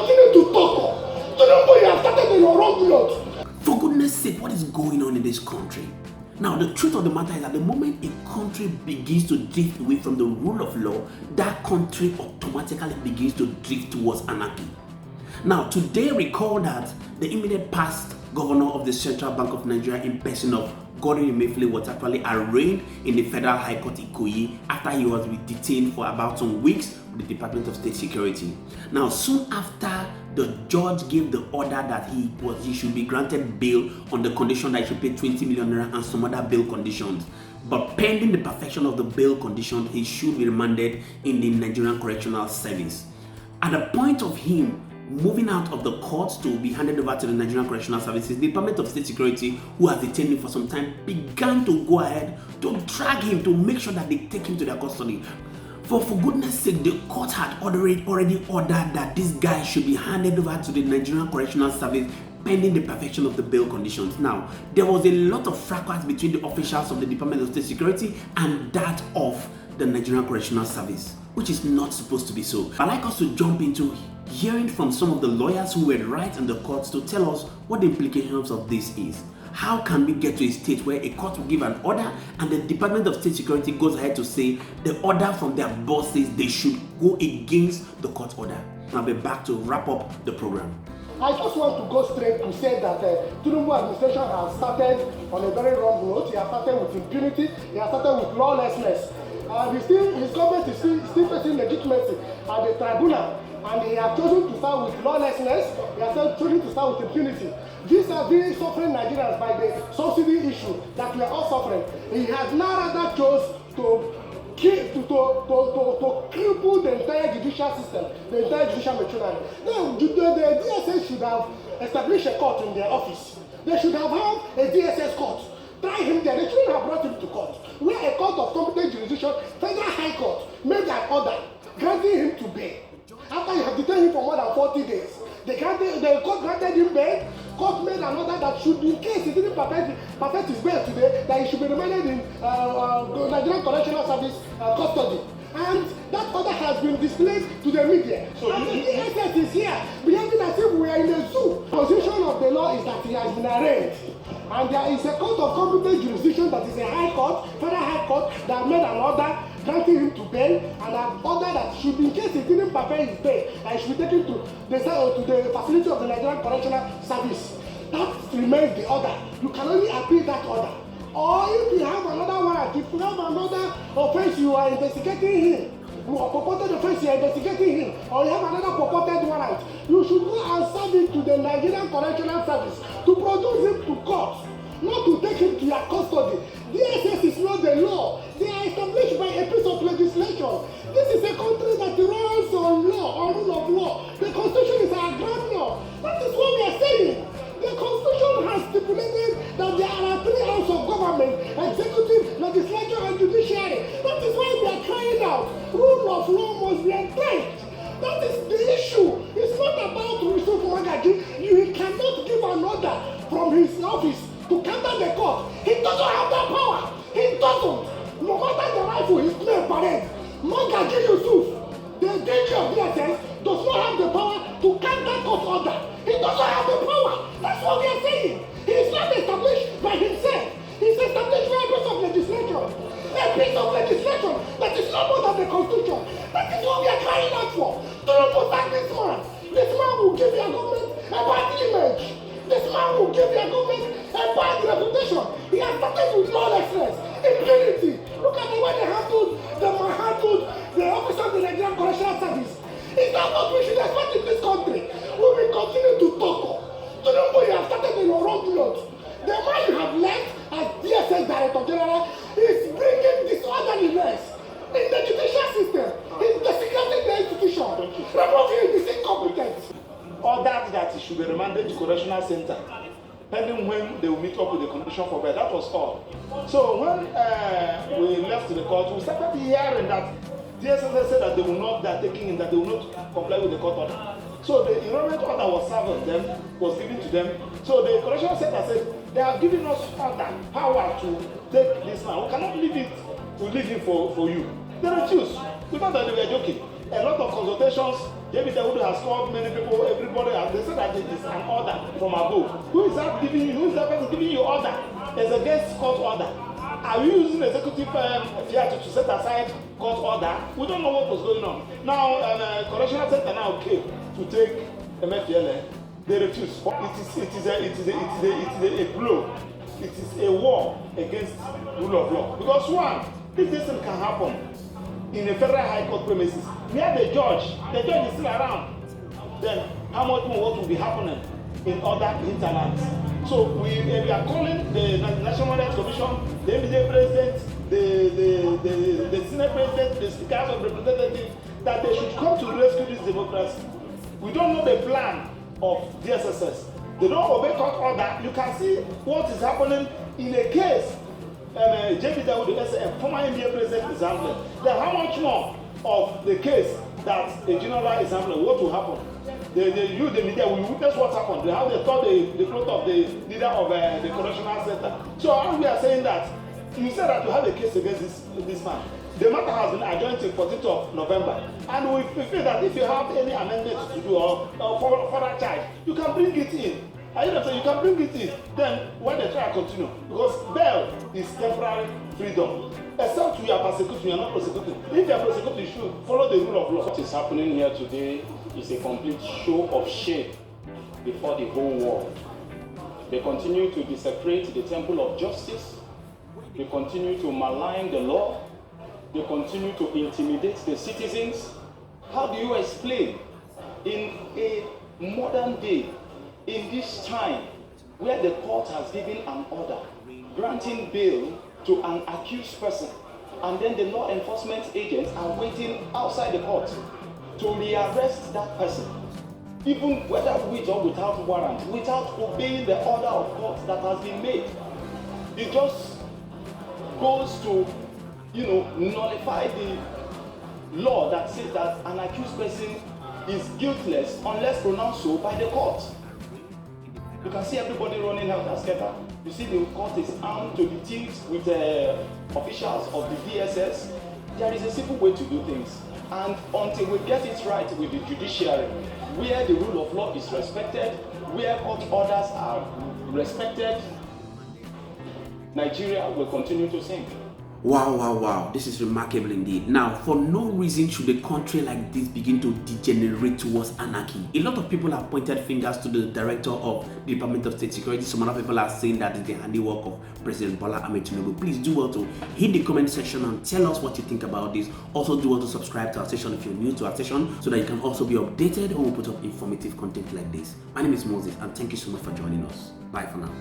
continue to talk. You have started in your wrong road. For goodness sake, what is going on in this country? Now, the truth of the matter is that the moment a country begins to drift away from the rule of law, that country automatically begins to drift towards anarchy. Now, today recall that the immediate past governor of the Central Bank of Nigeria in person of Godwin Emefiele was actually arraigned in the Federal High Court in Ikoyi after he was detained for about some weeks with the Department of State Security. Now, soon after, the judge gave the order that he should be granted bail on the condition that he should pay 20 million naira and some other bail conditions. But pending the perfection of the bail conditions, he should be remanded in the Nigerian Correctional Service. At the point of him moving out of the court to be handed over to the Nigerian Correctional Services, the Department of State Security, who has detained him for some time, began to go ahead to drag him to make sure that they take him to their custody. For goodness sake, the court had already ordered that this guy should be handed over to the Nigerian Correctional Service pending the perfection of the bail conditions. Now, there was a lot of fracas between the officials of the Department of State Security and that of the Nigerian Correctional Service, which is not supposed to be so. I'd like us to jump into hearing from some of the lawyers who were right in the courts to tell us what the implications of this is. How can we get to a state where a court will give an order and the Department of State Security goes ahead to say the order from their boss says they should go against the court order? I'll be back to wrap up the program. I just want to go straight to say that Tinubu administration has started on a very wrong note. He has started with impunity. He has started with lawlessness. His government is still facing legitimacy at the tribunal, and he has chosen to start with lawlessness. He has chosen to start with impunity. These are really suffering Nigerians by the subsidy issue that we are all suffering. He has now rather chose to cripple the entire judicial system, the entire judicial machinery. Now, the DSS should have established a court in their office. They should have had a DSS court. Try him there. They shouldn't have brought him to court. Where a court of competent jurisdiction, Federal High Court, made an order granting him to bail. After you have detained him for more than 40 days, the court granted him bail. Court made an order that should, in case he didn't perfect his bail today, that he should be remanded in Nigerian Correctional Service custody. And that order has been displayed to the media. So the DSS is here, behaving as if we are in a zoo. The position of the law is that he has been arraigned. And there is a court of competent jurisdiction that is a high court, Federal High Court, that made an order granting him to bail, and an order that should, in case he didn't perfect his bail, and he should be taken to the facility of the Nigerian Correctional Service. That remains the order. You can only appeal that order. Or if you have another warrant, if you have another offense you are investigating him, or purported offense you are investigating him, or you have another purported warrant, you should go and serve it to the Nigerian Correctional Service to produce him to court, not to take him to your custody. DSS is not the law. They are established by a piece of legislation. This is a country that runs on law, on rule of law. The Constitution is our grand law. That is what we are saying. The Constitution has stipulated that there are three arms of government: executive, legislature, and judiciary. That is why we are crying out. Rule of law must be entrenched. That is the issue. It's not about Yusuf Magaji. You cannot give an order from his office to counter the court. He doesn't have that power. He doesn't. No matter the rifle his name parade, Magaji Yusuf, the DG of DSS, does not have the power to counter court order. He doesn't have the power. That's what we are saying. He is not established by himself. He is established by a piece of legislation. A piece of legislation that is not more than the Constitution. That is what we are crying out for. Do not protect this man. This man will give your government a bad image. This man will give your government a bad reputation. He has started with lawlessness, impunity. Look at the way they handled the officer of the Nigerian Correctional Service. Is that what we should expect in this country? We will continue to talk. To know you have started in your wrong note. The man you have left as DSS Director General is bringing disorderliness in the judicial system, in the security of the institution. Removing is incompetent. Ordered that he should be remanded to correctional center, pending when they will meet up with the condition for bail. That was all. So when we left the court, we started hearing that DSS said that they will not, that taking in, that they will not comply with the court order. So the enrollment order was served on them, was given to them. So the correctional center said, they have given us order, power to take this man. We cannot leave it, to leave him for you. They refused. We thought that they were joking. A lot of consultations David Dawood has called many people, everybody, and they said that it is an order from above. Who is that giving you? Who is that person giving you order? It's against court order. Are you using executive theatre to set aside court order? We don't know what was going on. Now, correctional center now came to take Emefiele. They refuse. It is a blow. It is a war against rule of law. Because one, if this thing can happen in a federal high court premises, where the judge is still around, then how much more what will be happening in other hinterlands? So we are calling the National Rights Commission, the immediate president, the Senate president, the speakers of representatives, that they should come to rescue this democracy. We don't know the plan of DSSS. They don't obey court order. You can see what is happening in a case. JP Dawood, a former NBA president, is handling. Then how much more of the case that a general is handling? What will happen? The media will witness what happened. How they tore the cloth of the leader of the correctional center. So we are saying that you said that you have a case against this man. The matter has been adjourned till 14th of November. And we feel that if you have any amendments to do or further charge, you can bring it in. You can bring it in. Then when the trial continue, because bail is temporary freedom. Except we are persecuting, we are not prosecuting. If you are prosecuting, you should follow the rule of law. What is happening here today is a complete show of shame before the whole world. They continue to desecrate the temple of justice. They continue to malign the law. They continue to intimidate the citizens. How do you explain in a modern day, in this time, where the court has given an order granting bail to an accused person, and then the law enforcement agents are waiting outside the court to rearrest that person, even whether with or without warrant, without obeying the order of court that has been made? It just goes to nullify the law that says that an accused person is guiltless unless pronounced so by the court. You can see everybody running out as scatter. You see the court is armed to the teeth with officials of the DSS. There is a simple way to do things. And until we get it right with the judiciary, where the rule of law is respected, where court orders are respected, Nigeria will continue to sink. Wow. This is remarkable indeed. Now, for no reason should a country like this begin to degenerate towards anarchy. A lot of people have pointed fingers to the director of the Department of State Security. Some other people are saying that it's the handiwork of President Bola Ahmed Tinubu. Please do well to hit the comment section and tell us what you think about this. Also do well to subscribe to our station if you're new to our station, so that you can also be updated when we put up informative content like this. My name is Moses, and thank you so much for joining us. Bye for now.